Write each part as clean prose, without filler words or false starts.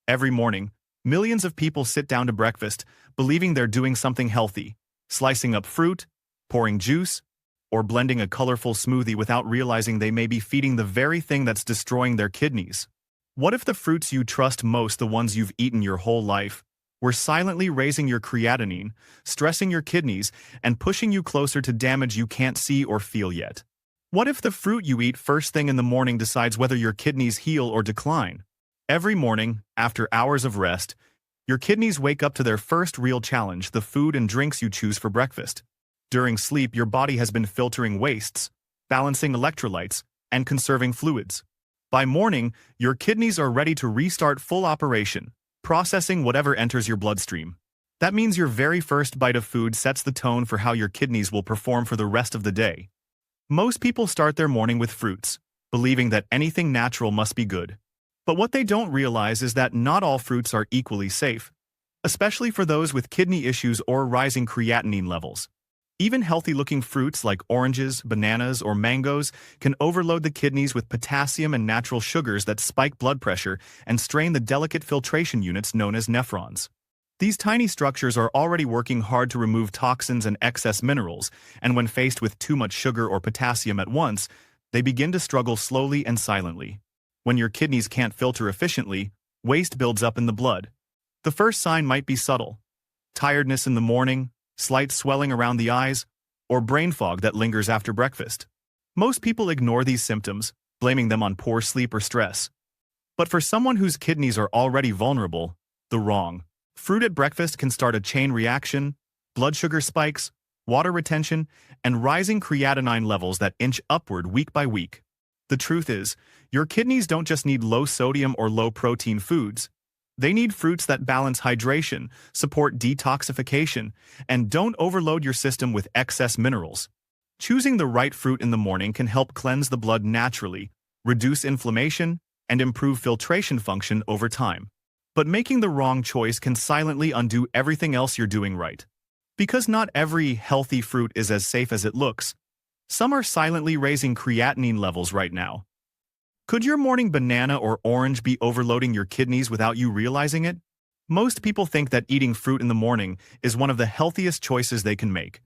Every morning, millions of people sit down to breakfast, believing they're doing something healthy, slicing up fruit, pouring juice, or blending a colorful smoothie without realizing they may be feeding the very thing that's destroying their kidneys. What if the fruits you trust most, the ones you've eaten your whole life, were silently raising your creatinine, stressing your kidneys, and pushing you closer to damage you can't see or feel yet? What if the fruit you eat first thing in the morning decides whether your kidneys heal or decline? Every morning, after hours of rest, your kidneys wake up to their first real challenge: the food and drinks you choose for breakfast. During sleep, your body has been filtering wastes, balancing electrolytes, and conserving fluids. By morning, your kidneys are ready to restart full operation, processing whatever enters your bloodstream. That means your very first bite of food sets the tone for how your kidneys will perform for the rest of the day. Most people start their morning with fruits, believing that anything natural must be good. But what they don't realize is that not all fruits are equally safe, especially for those with kidney issues or rising creatinine levels. Even healthy-looking fruits like oranges, bananas, or mangoes can overload the kidneys with potassium and natural sugars that spike blood pressure and strain the delicate filtration units known as nephrons. These tiny structures are already working hard to remove toxins and excess minerals, and when faced with too much sugar or potassium at once, they begin to struggle slowly and silently. When your kidneys can't filter efficiently, waste builds up in the blood. The first sign might be subtle: tiredness in the morning, slight swelling around the eyes, or brain fog that lingers after breakfast. Most people ignore these symptoms, blaming them on poor sleep or stress. But for someone whose kidneys are already vulnerable, the wrong fruit at breakfast can start a chain reaction: blood sugar spikes, water retention, and rising creatinine levels that inch upward week by week. The truth is, your kidneys don't just need low-sodium or low-protein foods. They need fruits that balance hydration, support detoxification, and don't overload your system with excess minerals. Choosing the right fruit in the morning can help cleanse the blood naturally, reduce inflammation, and improve filtration function over time. But making the wrong choice can silently undo everything else you're doing right. Because not every healthy fruit is as safe as it looks, some are silently raising creatinine levels right now. Could your morning banana or orange be overloading your kidneys without you realizing it? Most people think that eating fruit in the morning is one of the healthiest choices they can make.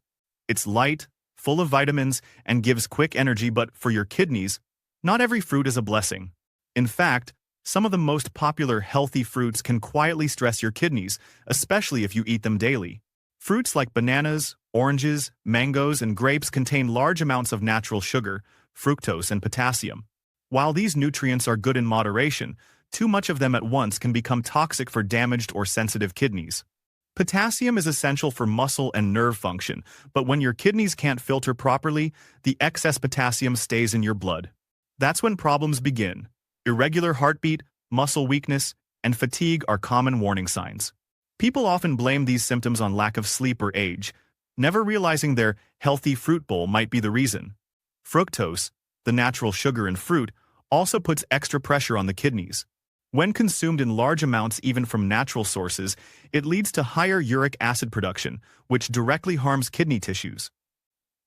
It's light, full of vitamins, and gives quick energy, but for your kidneys, not every fruit is a blessing. In fact, some of the most popular healthy fruits can quietly stress your kidneys, especially if you eat them daily. Fruits like bananas, oranges, mangoes, and grapes contain large amounts of natural sugar, fructose, and potassium. While these nutrients are good in moderation, too much of them at once can become toxic for damaged or sensitive kidneys. Potassium is essential for muscle and nerve function, but when your kidneys can't filter properly, the excess potassium stays in your blood. That's when problems begin. Irregular heartbeat, muscle weakness, and fatigue are common warning signs. People often blame these symptoms on lack of sleep or age, never realizing their healthy fruit bowl might be the reason. Fructose, the natural sugar in fruit, also puts extra pressure on the kidneys. When consumed in large amounts, even from natural sources, it leads to higher uric acid production, which directly harms kidney tissues.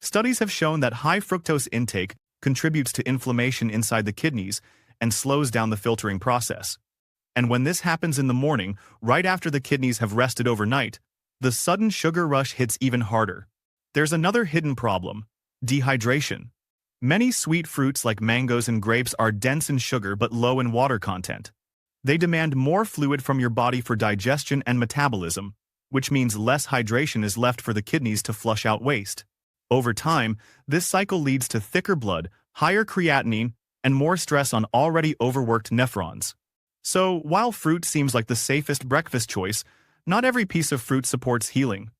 Studies have shown that high fructose intake contributes to inflammation inside the kidneys and slows down the filtering process. And when this happens in the morning, right after the kidneys have rested overnight, the sudden sugar rush hits even harder. There's another hidden problem: dehydration. Many sweet fruits like mangoes and grapes are dense in sugar but low in water content. They demand more fluid from your body for digestion and metabolism, which means less hydration is left for the kidneys to flush out waste. Over time, this cycle leads to thicker blood, higher creatinine, and more stress on already overworked nephrons. So, while fruit seems like the safest breakfast choice, not every piece of fruit supports healing.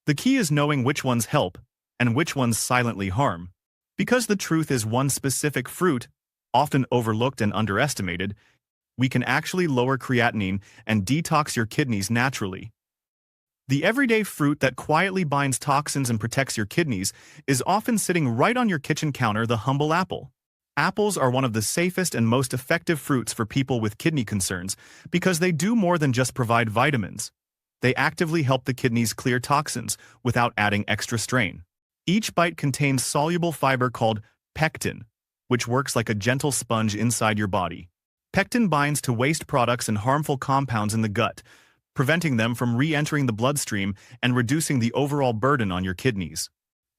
The key is knowing which ones help and which ones silently harm. Because the truth is, one specific fruit, often overlooked and underestimated, we can actually lower creatinine and detox your kidneys naturally. The everyday fruit that quietly binds toxins and protects your kidneys is often sitting right on your kitchen counter: the humble apple. Apples are one of the safest and most effective fruits for people with kidney concerns because they do more than just provide vitamins. They actively help the kidneys clear toxins without adding extra strain. Each bite contains soluble fiber called pectin, which works like a gentle sponge inside your body. Pectin binds to waste products and harmful compounds in the gut, preventing them from re-entering the bloodstream and reducing the overall burden on your kidneys.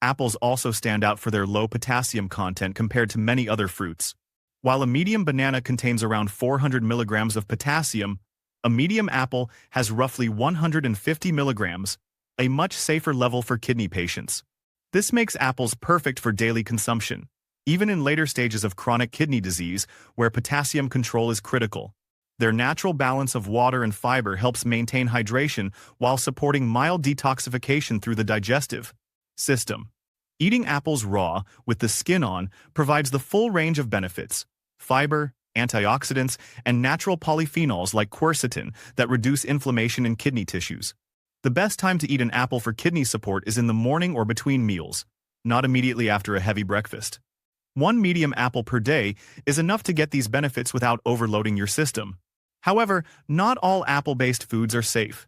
Apples also stand out for their low potassium content compared to many other fruits. While a medium banana contains around 400 milligrams of potassium, a medium apple has roughly 150 milligrams, a much safer level for kidney patients. This makes apples perfect for daily consumption, even in later stages of chronic kidney disease where potassium control is critical. Their natural balance of water and fiber helps maintain hydration while supporting mild detoxification through the digestive system. Eating apples raw, with the skin on, provides the full range of benefits: fiber, antioxidants, and natural polyphenols like quercetin that reduce inflammation in kidney tissues. The best time to eat an apple for kidney support is in the morning or between meals, not immediately after a heavy breakfast. One medium apple per day is enough to get these benefits without overloading your system. However, not all apple-based foods are safe.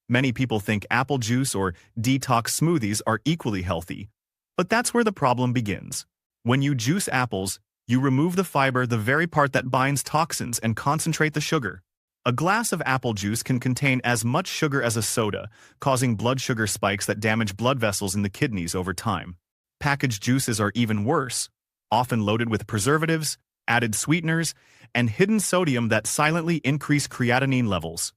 Many people think apple juice or detox smoothies are equally healthy, but that's where the problem begins. When you juice apples, you remove the fiber, the very part that binds toxins, and concentrate the sugar. A glass of apple juice can contain as much sugar as a soda, causing blood sugar spikes that damage blood vessels in the kidneys over time. Packaged juices are even worse, often loaded with preservatives, added sweeteners, and hidden sodium that silently increase creatinine levels.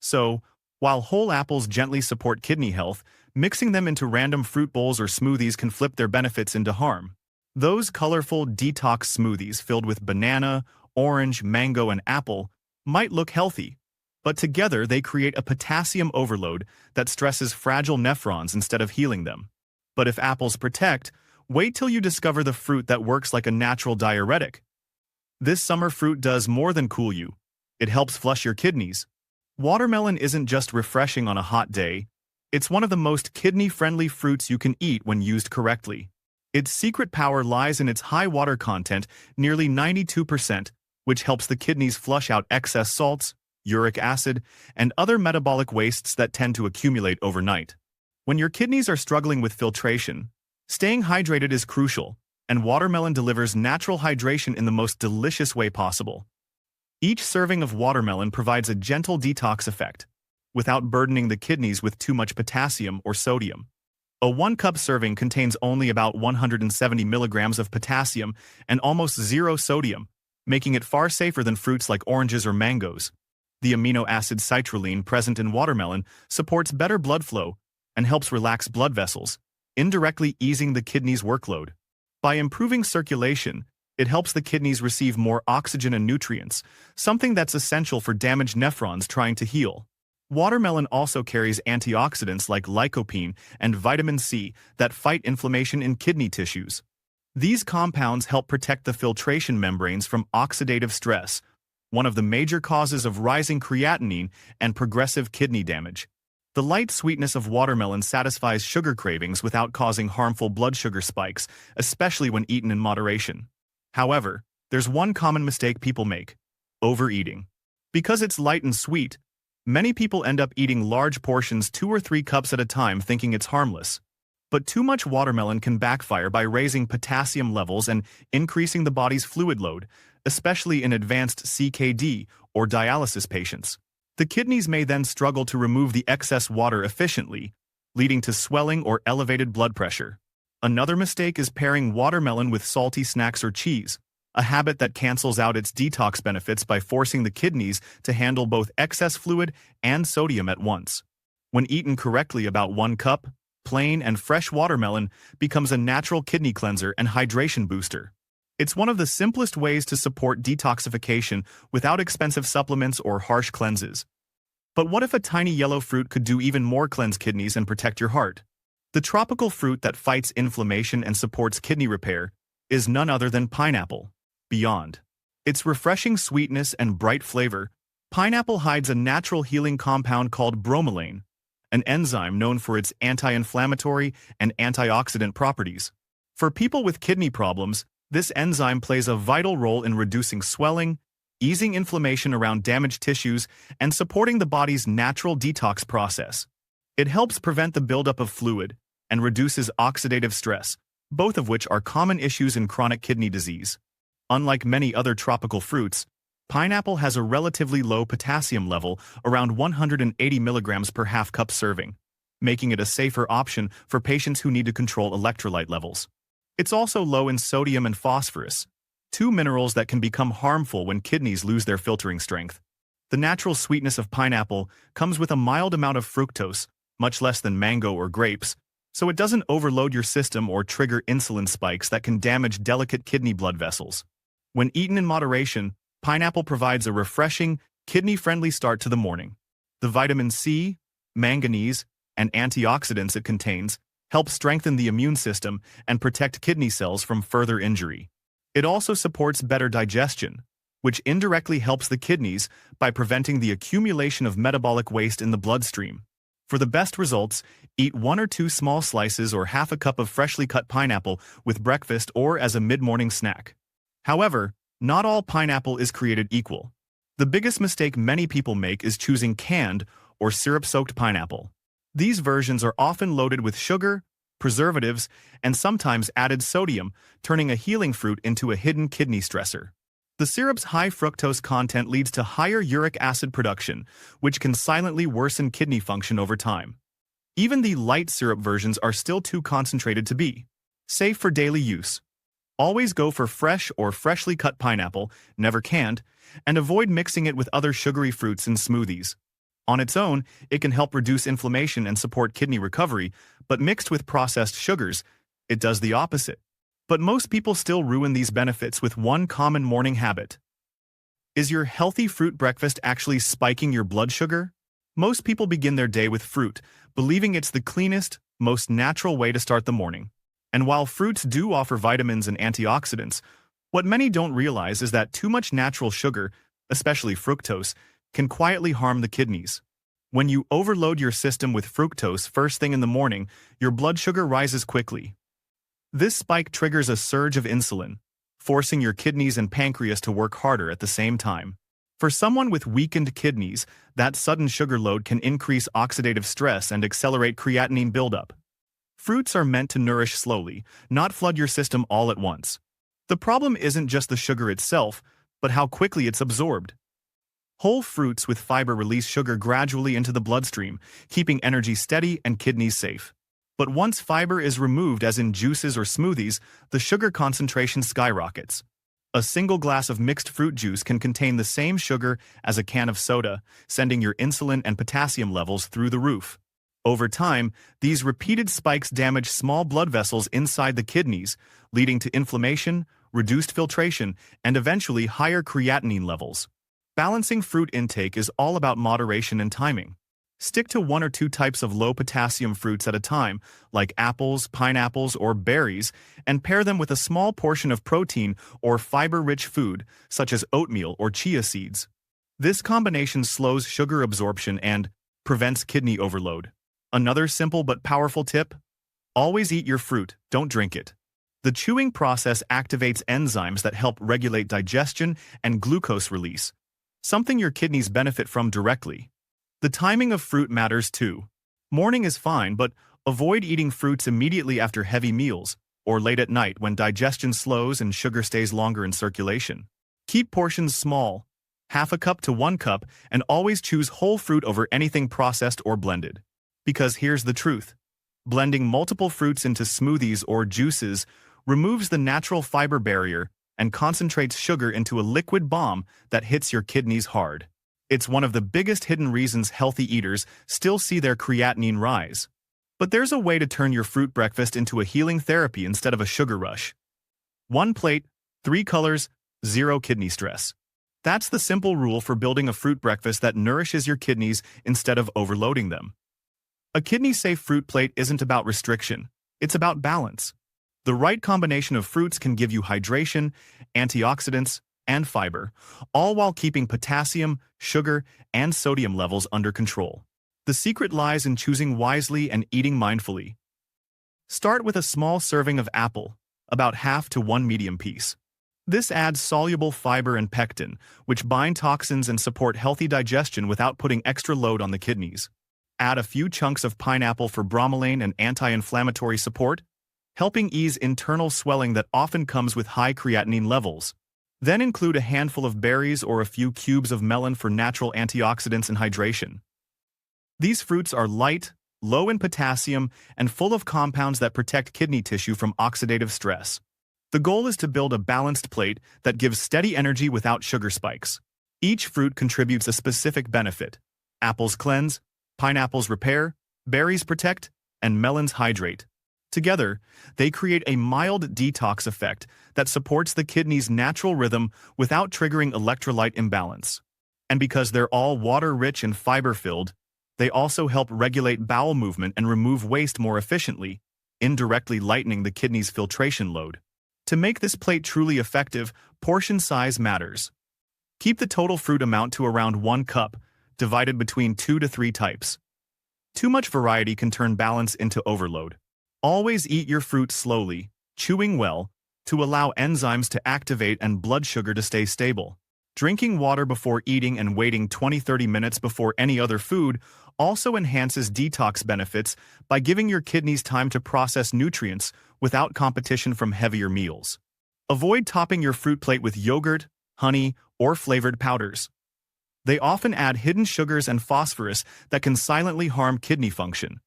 So, while whole apples gently support kidney health, mixing them into random fruit bowls or smoothies can flip their benefits into harm. Those colorful detox smoothies filled with banana, orange, mango, and apple might look healthy, but together they create a potassium overload that stresses fragile nephrons instead of healing them. But if apples protect, wait till you discover the fruit that works like a natural diuretic. This summer fruit does more than cool you. It helps flush your kidneys. Watermelon isn't just refreshing on a hot day, it's one of the most kidney-friendly fruits you can eat when used correctly. Its secret power lies in its high water content, nearly 92%, which helps the kidneys flush out excess salts, uric acid, and other metabolic wastes that tend to accumulate overnight. When your kidneys are struggling with filtration, staying hydrated is crucial, and watermelon delivers natural hydration in the most delicious way possible. Each serving of watermelon provides a gentle detox effect, without burdening the kidneys with too much potassium or sodium. A 1-cup serving contains only about 170 milligrams of potassium and almost zero sodium, making it far safer than fruits like oranges or mangoes. The amino acid citrulline present in watermelon supports better blood flow and helps relax blood vessels, indirectly easing the kidney's workload. By improving circulation, it helps the kidneys receive more oxygen and nutrients, something that's essential for damaged nephrons trying to heal. Watermelon also carries antioxidants like lycopene and vitamin C that fight inflammation in kidney tissues. These compounds help protect the filtration membranes from oxidative stress, one of the major causes of rising creatinine and progressive kidney damage. The light sweetness of watermelon satisfies sugar cravings without causing harmful blood sugar spikes, especially when eaten in moderation. However, there's one common mistake people make: overeating. Because it's light and sweet, many people end up eating large portions 2 or 3 cups at a time thinking it's harmless. But too much watermelon can backfire by raising potassium levels and increasing the body's fluid load, especially in advanced CKD or dialysis patients. The kidneys may then struggle to remove the excess water efficiently, leading to swelling or elevated blood pressure. Another mistake is pairing watermelon with salty snacks or cheese, a habit that cancels out its detox benefits by forcing the kidneys to handle both excess fluid and sodium at once. When eaten correctly, about 1 cup, plain and fresh watermelon becomes a natural kidney cleanser and hydration booster. It's one of the simplest ways to support detoxification without expensive supplements or harsh cleanses. But what if a tiny yellow fruit could do even more: cleanse kidneys and protect your heart? The tropical fruit that fights inflammation and supports kidney repair is none other than pineapple. Beyond its refreshing sweetness and bright flavor, pineapple hides a natural healing compound called bromelain, an enzyme known for its anti-inflammatory and antioxidant properties. For people with kidney problems, this enzyme plays a vital role in reducing swelling, easing inflammation around damaged tissues, and supporting the body's natural detox process. It helps prevent the buildup of fluid and reduces oxidative stress, both of which are common issues in chronic kidney disease. Unlike many other tropical fruits, Pineapple has a relatively low potassium level, around 180 milligrams per half-cup serving, making it a safer option for patients who need to control electrolyte levels. It's also low in sodium and phosphorus, two minerals that can become harmful when kidneys lose their filtering strength. The natural sweetness of pineapple comes with a mild amount of fructose, much less than mango or grapes, so it doesn't overload your system or trigger insulin spikes that can damage delicate kidney blood vessels. When eaten in moderation, pineapple provides a refreshing, kidney-friendly start to the morning. The vitamin C, manganese, and antioxidants it contains help strengthen the immune system and protect kidney cells from further injury. It also supports better digestion, which indirectly helps the kidneys by preventing the accumulation of metabolic waste in the bloodstream. For the best results, eat 1 or 2 small slices or half a cup of freshly cut pineapple with breakfast or as a mid-morning snack. However, not all pineapple is created equal. The biggest mistake many people make is choosing canned or syrup-soaked pineapple. These versions are often loaded with sugar, preservatives, and sometimes added sodium, turning a healing fruit into a hidden kidney stressor. The syrup's high fructose content leads to higher uric acid production, which can silently worsen kidney function over time. Even the light syrup versions are still too concentrated to be safe for daily use. Always go for fresh or freshly cut pineapple, never canned, and avoid mixing it with other sugary fruits in smoothies. On its own, it can help reduce inflammation and support kidney recovery, but mixed with processed sugars, it does the opposite. But most people still ruin these benefits with one common morning habit. Is your healthy fruit breakfast actually spiking your blood sugar? Most people begin their day with fruit, believing it's the cleanest, most natural way to start the morning. And while fruits do offer vitamins and antioxidants, what many don't realize is that too much natural sugar, especially fructose, can quietly harm the kidneys. When you overload your system with fructose first thing in the morning, your blood sugar rises quickly. This spike triggers a surge of insulin, forcing your kidneys and pancreas to work harder at the same time. For someone with weakened kidneys, that sudden sugar load can increase oxidative stress and accelerate creatinine buildup. Fruits are meant to nourish slowly, not flood your system all at once. The problem isn't just the sugar itself, but how quickly it's absorbed. Whole fruits with fiber release sugar gradually into the bloodstream, keeping energy steady and kidneys safe. But once fiber is removed, as in juices or smoothies, the sugar concentration skyrockets. A single glass of mixed fruit juice can contain the same sugar as a can of soda, sending your insulin and potassium levels through the roof. Over time, these repeated spikes damage small blood vessels inside the kidneys, leading to inflammation, reduced filtration, and eventually higher creatinine levels. Balancing fruit intake is all about moderation and timing. Stick to 1 or 2 types of low-potassium fruits at a time, like apples, pineapples, or berries, and pair them with a small portion of protein or fiber-rich food, such as oatmeal or chia seeds. This combination slows sugar absorption and prevents kidney overload. Another simple but powerful tip: always eat your fruit, don't drink it. The chewing process activates enzymes that help regulate digestion and glucose release, something your kidneys benefit from directly. The timing of fruit matters too. Morning is fine, but avoid eating fruits immediately after heavy meals, or late at night when digestion slows and sugar stays longer in circulation. Keep portions small, half a cup to 1 cup, and always choose whole fruit over anything processed or blended. Because here's the truth: blending multiple fruits into smoothies or juices removes the natural fiber barrier and concentrates sugar into a liquid bomb that hits your kidneys hard. It's one of the biggest hidden reasons healthy eaters still see their creatinine rise. But there's a way to turn your fruit breakfast into a healing therapy instead of a sugar rush. 1 plate, 3 colors, 0 kidney stress. That's the simple rule for building a fruit breakfast that nourishes your kidneys instead of overloading them. A kidney-safe fruit plate isn't about restriction, it's about balance. The right combination of fruits can give you hydration, antioxidants, and fiber, all while keeping potassium, sugar, and sodium levels under control. The secret lies in choosing wisely and eating mindfully. Start with a small serving of apple, about half to 1 medium piece. This adds soluble fiber and pectin, which bind toxins and support healthy digestion without putting extra load on the kidneys. Add a few chunks of pineapple for bromelain and anti-inflammatory support, helping ease internal swelling that often comes with high creatinine levels. Then include a handful of berries or a few cubes of melon for natural antioxidants and hydration. These fruits are light, low in potassium, and full of compounds that protect kidney tissue from oxidative stress. The goal is to build a balanced plate that gives steady energy without sugar spikes. Each fruit contributes a specific benefit. Apples cleanse, pineapples repair, berries protect, and melons hydrate. Together, they create a mild detox effect that supports the kidney's natural rhythm without triggering electrolyte imbalance. And because they're all water-rich and fiber-filled, they also help regulate bowel movement and remove waste more efficiently, indirectly lightening the kidney's filtration load. To make this plate truly effective, portion size matters. Keep the total fruit amount to around 1 cup, divided between 2 to 3 types. Too much variety can turn balance into overload. Always eat your fruit slowly, chewing well, to allow enzymes to activate and blood sugar to stay stable. Drinking water before eating and waiting 20-30 minutes before any other food also enhances detox benefits by giving your kidneys time to process nutrients without competition from heavier meals. Avoid topping your fruit plate with yogurt, honey, or flavored powders. They often add hidden sugars and phosphorus that can silently harm kidney function.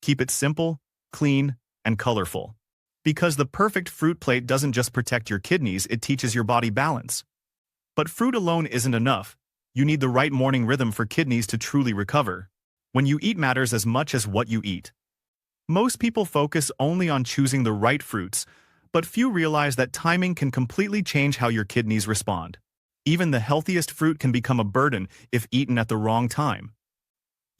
Keep it simple, clean, and colorful. Because the perfect fruit plate doesn't just protect your kidneys, it teaches your body balance. But fruit alone isn't enough. You need the right morning rhythm for kidneys to truly recover. When you eat matters as much as what you eat. Most people focus only on choosing the right fruits, but few realize that timing can completely change how your kidneys respond. Even the healthiest fruit can become a burden if eaten at the wrong time.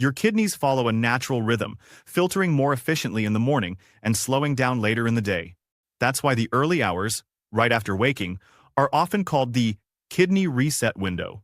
Your kidneys follow a natural rhythm, filtering more efficiently in the morning and slowing down later in the day. That's why the early hours, right after waking, are often called the kidney reset window.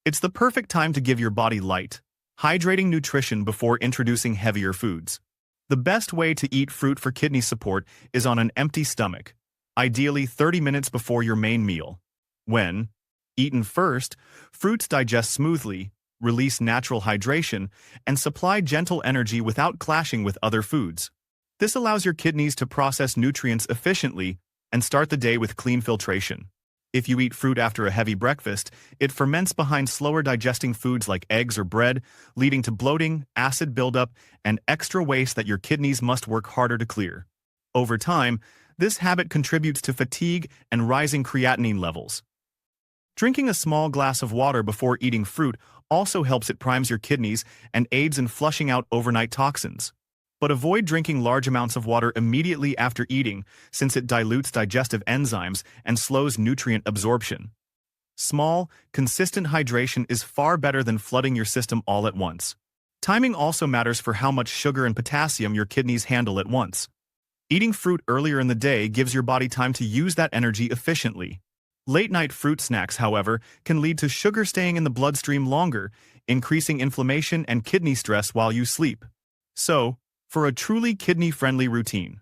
It's the perfect time to give your body light, hydrating nutrition before introducing heavier foods. The best way to eat fruit for kidney support is on an empty stomach, ideally 30 minutes before your main meal. When eaten first, fruits digest smoothly, release natural hydration, and supply gentle energy without clashing with other foods. This allows your kidneys to process nutrients efficiently and start the day with clean filtration. If you eat fruit after a heavy breakfast, it ferments behind slower digesting foods like eggs or bread, leading to bloating, acid buildup, and extra waste that your kidneys must work harder to clear. Over time, this habit contributes to fatigue and rising creatinine levels. Drinking a small glass of water before eating fruit also helps. It primes your kidneys and aids in flushing out overnight toxins. But avoid drinking large amounts of water immediately after eating, since it dilutes digestive enzymes and slows nutrient absorption. Small, consistent hydration is far better than flooding your system all at once. Timing also matters for how much sugar and potassium your kidneys handle at once. Eating fruit earlier in the day gives your body time to use that energy efficiently. Late-night fruit snacks, however, can lead to sugar staying in the bloodstream longer, increasing inflammation and kidney stress while you sleep. So, for a truly kidney-friendly routine,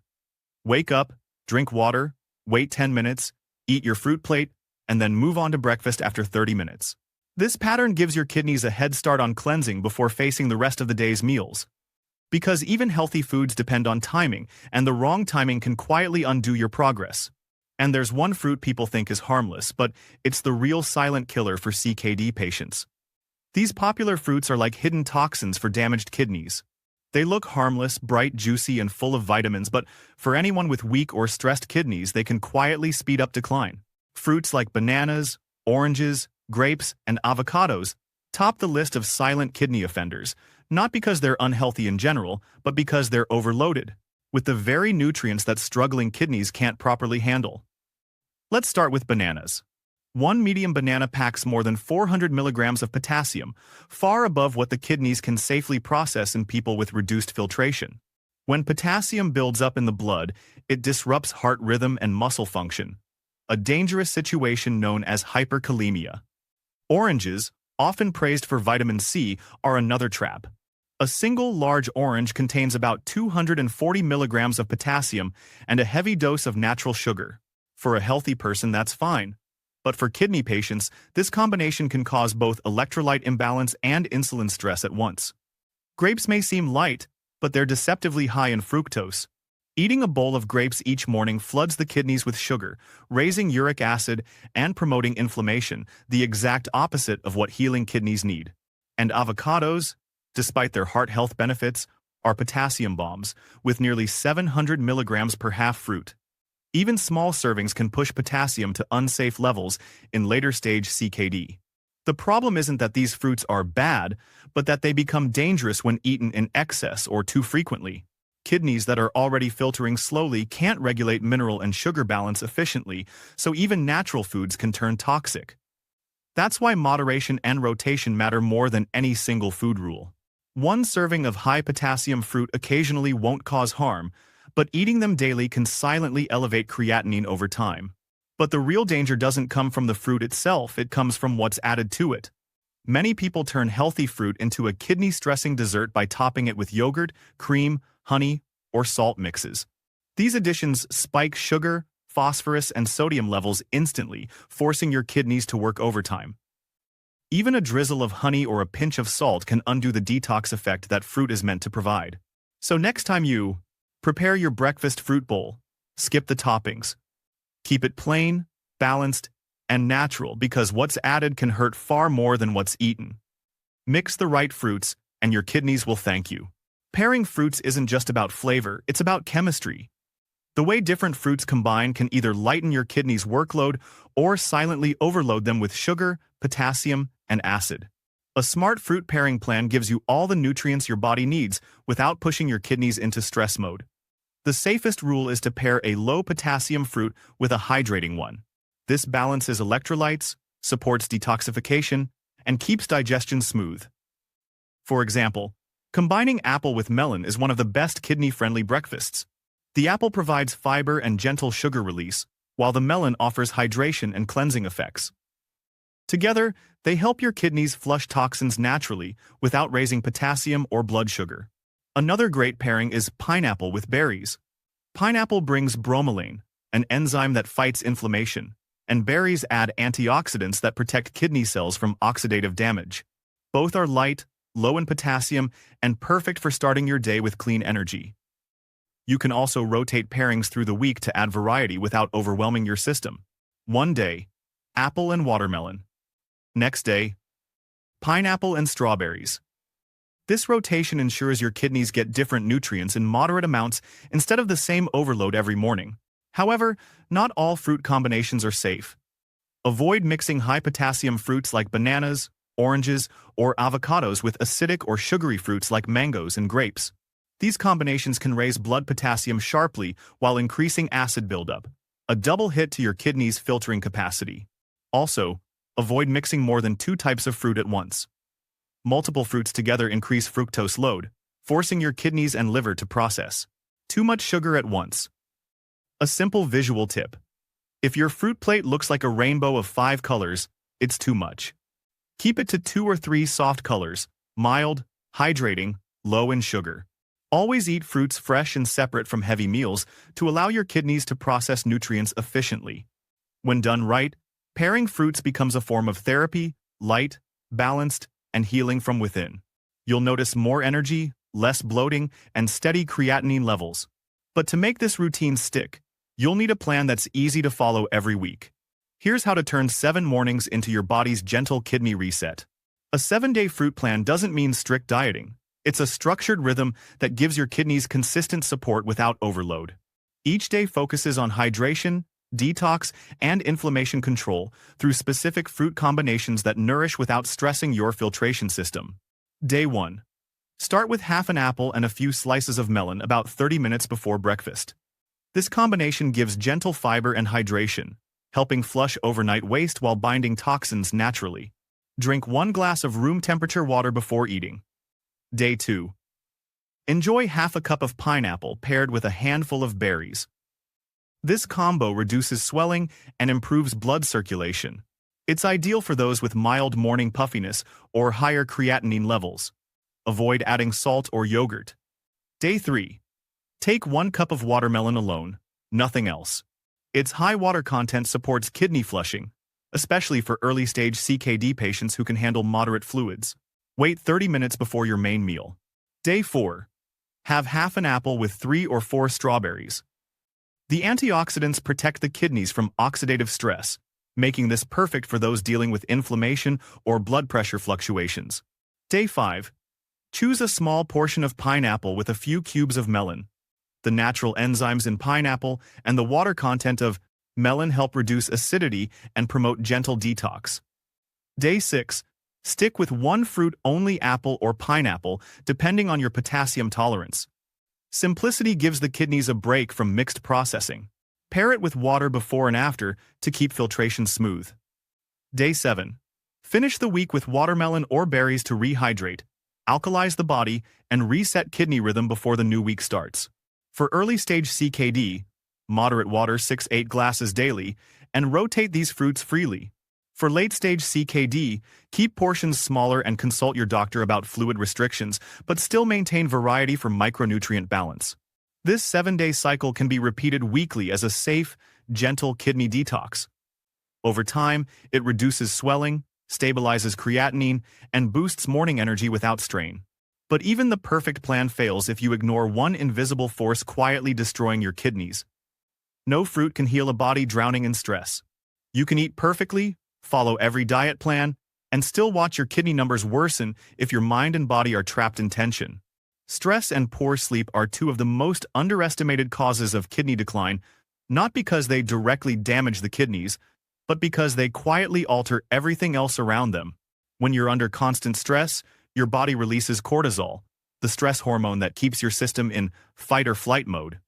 wake up, drink water, wait 10 minutes, eat your fruit plate, and then move on to breakfast after 30 minutes. This pattern gives your kidneys a head start on cleansing before facing the rest of the day's meals. Because even healthy foods depend on timing, and the wrong timing can quietly undo your progress. And there's one fruit people think is harmless, but it's the real silent killer for CKD patients. These popular fruits are like hidden toxins for damaged kidneys. They look harmless, bright, juicy, and full of vitamins, but for anyone with weak or stressed kidneys, they can quietly speed up decline. Fruits like bananas, oranges, grapes, and avocados top the list of silent kidney offenders, not because they're unhealthy in general, but because they're overloaded with the very nutrients that struggling kidneys can't properly handle. Let's start with bananas. One medium banana packs more than 400 milligrams of potassium, far above what the kidneys can safely process in people with reduced filtration. When potassium builds up in the blood, it disrupts heart rhythm and muscle function, a dangerous situation known as hyperkalemia. Oranges, often praised for vitamin C, are another trap. A single large orange contains about 240 milligrams of potassium and a heavy dose of natural sugar. For a healthy person, that's fine. But for kidney patients, this combination can cause both electrolyte imbalance and insulin stress at once. Grapes may seem light, but they're deceptively high in fructose. Eating a bowl of grapes each morning floods the kidneys with sugar, raising uric acid and promoting inflammation, the exact opposite of what healing kidneys need. And avocados, despite their heart health benefits, are potassium bombs, with nearly 700 milligrams per half fruit. Even small servings can push potassium to unsafe levels in later-stage CKD. The problem isn't that these fruits are bad, but that they become dangerous when eaten in excess or too frequently. Kidneys that are already filtering slowly can't regulate mineral and sugar balance efficiently, so even natural foods can turn toxic. That's why moderation and rotation matter more than any single food rule. One serving of high-potassium fruit occasionally won't cause harm, but eating them daily can silently elevate creatinine over time. But the real danger doesn't come from the fruit itself, it comes from what's added to it. Many people turn healthy fruit into a kidney-stressing dessert by topping it with yogurt, cream, honey, or salt mixes. These additions spike sugar, phosphorus, and sodium levels instantly, forcing your kidneys to work overtime. Even a drizzle of honey or a pinch of salt can undo the detox effect that fruit is meant to provide. So next time you prepare your breakfast fruit bowl, skip the toppings. Keep it plain, balanced, and natural because what's added can hurt far more than what's eaten. Mix the right fruits, and your kidneys will thank you. Pairing fruits isn't just about flavor, it's about chemistry. The way different fruits combine can either lighten your kidneys' workload or silently overload them with sugar, potassium, and acid. A smart fruit pairing plan gives you all the nutrients your body needs without pushing your kidneys into stress mode. The safest rule is to pair a low-potassium fruit with a hydrating one. This balances electrolytes, supports detoxification, and keeps digestion smooth. For example, combining apple with melon is one of the best kidney-friendly breakfasts. The apple provides fiber and gentle sugar release, while the melon offers hydration and cleansing effects. Together, they help your kidneys flush toxins naturally without raising potassium or blood sugar. Another great pairing is pineapple with berries. Pineapple brings bromelain, an enzyme that fights inflammation, and berries add antioxidants that protect kidney cells from oxidative damage. Both are light, low in potassium, and perfect for starting your day with clean energy. You can also rotate pairings through the week to add variety without overwhelming your system. One day, apple and watermelon. Next day, pineapple and strawberries. This rotation ensures your kidneys get different nutrients in moderate amounts instead of the same overload every morning. However, not all fruit combinations are safe. Avoid mixing high-potassium fruits like bananas, oranges, or avocados with acidic or sugary fruits like mangoes and grapes. These combinations can raise blood potassium sharply while increasing acid buildup, a double hit to your kidneys' filtering capacity. Also, avoid mixing more than 2 types of fruit at once. Multiple fruits together increase fructose load, forcing your kidneys and liver to process too much sugar at once. A simple visual tip. If your fruit plate looks like a rainbow of 5 colors, it's too much. Keep it to 2 or 3 soft colors, mild, hydrating, low in sugar. Always eat fruits fresh and separate from heavy meals to allow your kidneys to process nutrients efficiently. When done right, pairing fruits becomes a form of therapy, light, balanced, and healing from within. You'll notice more energy, less bloating, and steady creatinine levels. But to make this routine stick, you'll need a plan that's easy to follow every week. Here's how to turn 7 mornings into your body's gentle kidney reset. A 7-day fruit plan doesn't mean strict dieting. It's a structured rhythm that gives your kidneys consistent support without overload. Each day focuses on hydration, detox, and inflammation control through specific fruit combinations that nourish without stressing your filtration system. Day 1. Start with half an apple and a few slices of melon about 30 minutes before breakfast. This combination gives gentle fiber and hydration, helping flush overnight waste while binding toxins naturally. Drink 1 glass of room temperature water before eating. Day 2. Enjoy half a cup of pineapple paired with a handful of berries. This combo reduces swelling and improves blood circulation. It's ideal for those with mild morning puffiness or higher creatinine levels. Avoid adding salt or yogurt. Day 3. Take 1 cup of watermelon alone, nothing else. Its high water content supports kidney flushing, especially for early-stage CKD patients who can handle moderate fluids. Wait 30 minutes before your main meal. Day 4. Have half an apple with 3 or 4 strawberries. The antioxidants protect the kidneys from oxidative stress, making this perfect for those dealing with inflammation or blood pressure fluctuations. Day 5. Choose a small portion of pineapple with a few cubes of melon. The natural enzymes in pineapple and the water content of melon help reduce acidity and promote gentle detox. Day 6. Stick with one fruit-only apple or pineapple, depending on your potassium tolerance. Simplicity gives the kidneys a break from mixed processing. Pair it with water before and after to keep filtration smooth. Day 7. Finish the week with watermelon or berries to rehydrate, alkalize the body, and reset kidney rhythm before the new week starts. For early-stage CKD, moderate water 6-8 glasses daily, and rotate these fruits freely. For late-stage CKD, keep portions smaller and consult your doctor about fluid restrictions, but still maintain variety for micronutrient balance. This 7-day cycle can be repeated weekly as a safe, gentle kidney detox. Over time, it reduces swelling, stabilizes creatinine, and boosts morning energy without strain. But even the perfect plan fails if you ignore one invisible force quietly destroying your kidneys. No fruit can heal a body drowning in stress. You can eat perfectly, follow every diet plan, and still watch your kidney numbers worsen if your mind and body are trapped in tension. Stress and poor sleep are two of the most underestimated causes of kidney decline, not because they directly damage the kidneys, but because they quietly alter everything else around them. When you're under constant stress, your body releases cortisol, the stress hormone that keeps your system in fight-or-flight mode.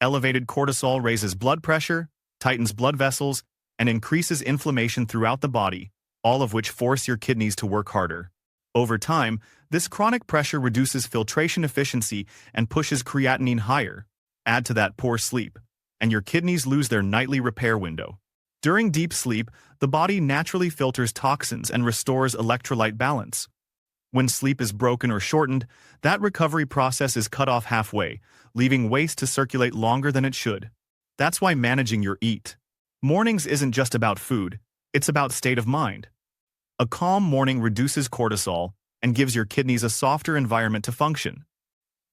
Elevated cortisol raises blood pressure, tightens blood vessels, and increases inflammation throughout the body, all of which force your kidneys to work harder. Over time, this chronic pressure reduces filtration efficiency and pushes creatinine higher. Add to that poor sleep, and your kidneys lose their nightly repair window. During deep sleep, the body naturally filters toxins and restores electrolyte balance. When sleep is broken or shortened, that recovery process is cut off halfway, leaving waste to circulate longer than it should. That's why managing your mornings isn't just about food, it's about state of mind. A calm morning reduces cortisol and gives your kidneys a softer environment to function.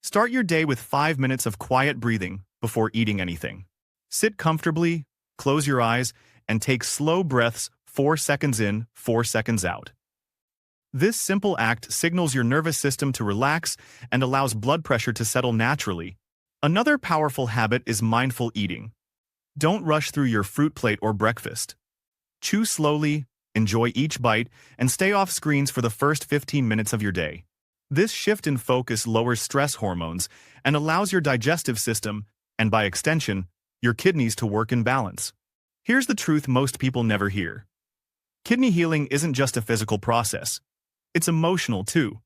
Start your day with 5 minutes of quiet breathing before eating anything. Sit comfortably, close your eyes, and take slow breaths 4 seconds in, 4 seconds out. This simple act signals your nervous system to relax and allows blood pressure to settle naturally. Another powerful habit is mindful eating. Don't rush through your fruit plate or breakfast. Chew slowly, enjoy each bite, and stay off screens for the first 15 minutes of your day. This shift in focus lowers stress hormones and allows your digestive system, and by extension, your kidneys to work in balance. Here's the truth most people never hear. Kidney healing isn't just a physical process. It's emotional too.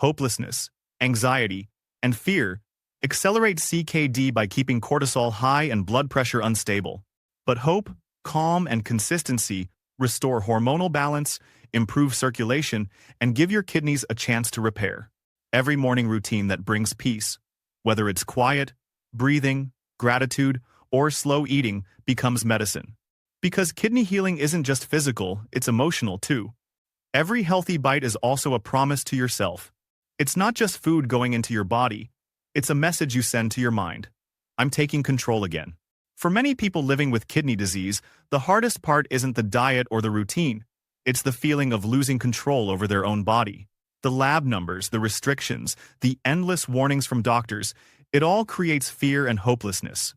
Hopelessness, anxiety, and fear accelerate CKD by keeping cortisol high and blood pressure unstable. But hope, calm, and consistency restore hormonal balance, improve circulation, and give your kidneys a chance to repair. Every morning routine that brings peace, whether it's quiet, breathing, gratitude, or slow eating, becomes medicine. Because kidney healing isn't just physical, it's emotional too. Every healthy bite is also a promise to yourself. It's not just food going into your body, it's a message you send to your mind. I'm taking control again. For many people living with kidney disease, the hardest part isn't the diet or the routine. It's the feeling of losing control over their own body. The lab numbers, the restrictions, the endless warnings from doctors, it all creates fear and hopelessness.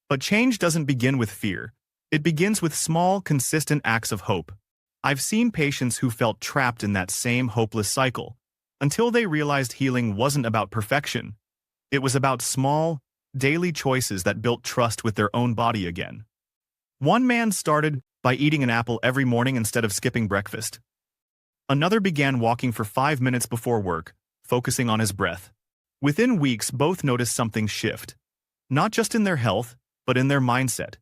But change doesn't begin with fear. It begins with small, consistent acts of hope. I've seen patients who felt trapped in that same hopeless cycle, until they realized healing wasn't about perfection. It was about small, daily choices that built trust with their own body again. One man started by eating an apple every morning instead of skipping breakfast. Another began walking for 5 minutes before work, focusing on his breath. Within weeks, both noticed something shift, not just in their health, but in their mindset.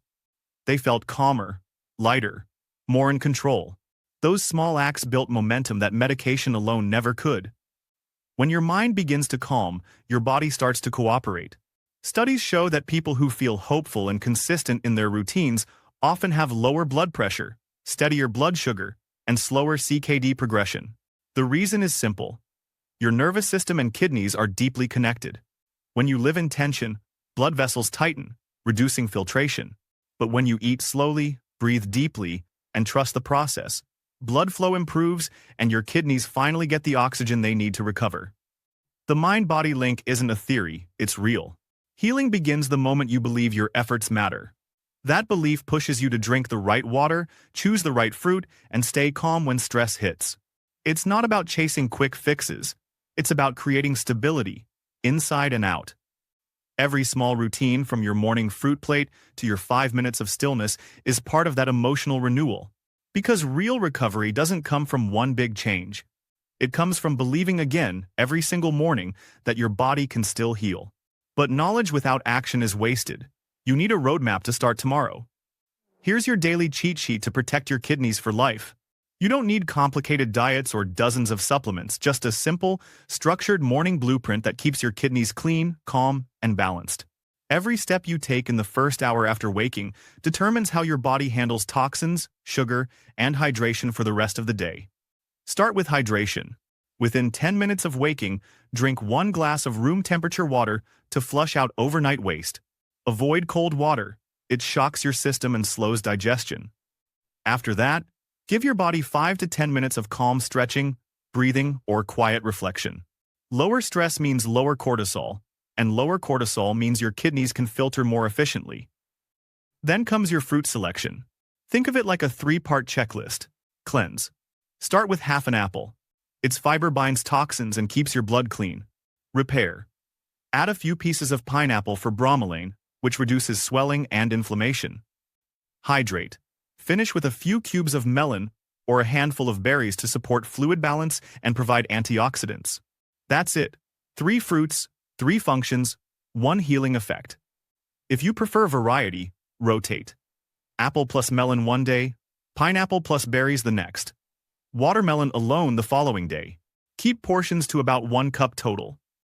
They felt calmer, lighter, more in control. Those small acts built momentum that medication alone never could. When your mind begins to calm, your body starts to cooperate. Studies show that people who feel hopeful and consistent in their routines often have lower blood pressure, steadier blood sugar, and slower CKD progression. The reason is simple. Your nervous system and kidneys are deeply connected. When you live in tension, blood vessels tighten, reducing filtration. But when you eat slowly, breathe deeply, and trust the process, blood flow improves and your kidneys finally get the oxygen they need to recover. The mind-body link isn't a theory, it's real. Healing begins the moment you believe your efforts matter. That belief pushes you to drink the right water, choose the right fruit, and stay calm when stress hits. It's not about chasing quick fixes. It's about creating stability, inside and out. Every small routine, from your morning fruit plate to your 5 minutes of stillness, is part of that emotional renewal. Because real recovery doesn't come from one big change. It comes from believing again, every single morning, that your body can still heal. But knowledge without action is wasted. You need a roadmap to start tomorrow. Here's your daily cheat sheet to protect your kidneys for life. You don't need complicated diets or dozens of supplements, just a simple, structured morning blueprint that keeps your kidneys clean, calm, and balanced. Every step you take in the first hour after waking determines how your body handles toxins, sugar, and hydration for the rest of the day. Start with hydration. Within 10 minutes of waking, drink 1 glass of room temperature water to flush out overnight waste. Avoid cold water. It shocks your system and slows digestion. After that, give your body 5 to 10 minutes of calm stretching, breathing, or quiet reflection. Lower stress means lower cortisol, and lower cortisol means your kidneys can filter more efficiently. Then comes your fruit selection. Think of it like a 3-part checklist. Cleanse. Start with half an apple. Its fiber binds toxins and keeps your blood clean. Repair. Add a few pieces of pineapple for bromelain, which reduces swelling and inflammation. Hydrate. Finish with a few cubes of melon or a handful of berries to support fluid balance and provide antioxidants. That's it. 3 fruits, 3 functions, 1 healing effect. If you prefer variety, rotate. Apple plus melon one day, pineapple plus berries the next. Watermelon alone the following day. Keep portions to about 1 cup total.